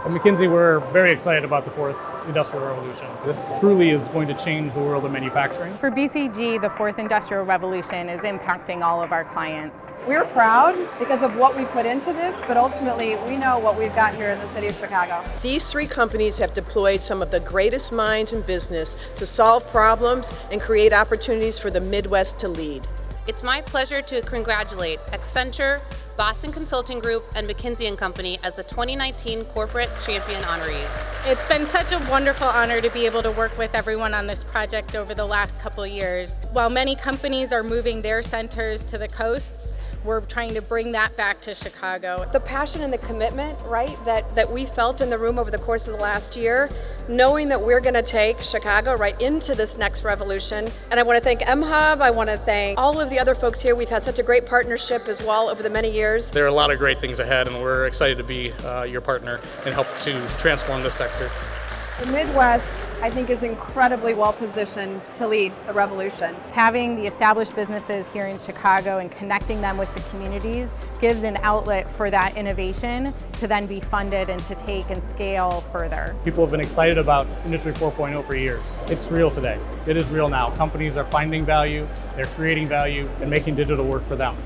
At McKinsey, we're very excited about the fourth industrial revolution. This truly is going to change the world of manufacturing. For BCG, the fourth industrial revolution is impacting all of our clients. We're proud because of what we put into this, but ultimately we know what we've got here in the city of Chicago. These three companies have deployed some of the greatest minds in business to solve problems and create opportunities for the Midwest to lead. It's my pleasure to congratulate Accenture, Boston Consulting Group, and McKinsey & Company as the 2019 Corporate Champion honorees. It's been such a wonderful honor to be able to work with everyone on this project over the last couple of years. While many companies are moving their centers to the coasts, we're trying to bring that back to Chicago. The passion and the commitment, right, that we felt in the room over the course of the last year, knowing that we're going to take Chicago right into this next revolution. And I want to thank mHUB, I want to thank all of the other folks here. We've had such a great partnership as well over the many years. There are a lot of great things ahead, and we're excited to be your partner and help to transform this sector. The Midwest, I think, is incredibly well positioned to lead the revolution. Having the established businesses here in Chicago and connecting them with the communities gives an outlet for that innovation to then be funded and to take and scale further. People have been excited about Industry 4.0 for years. It's real today. It is real now. Companies are finding value, they're creating value, and making digital work for them.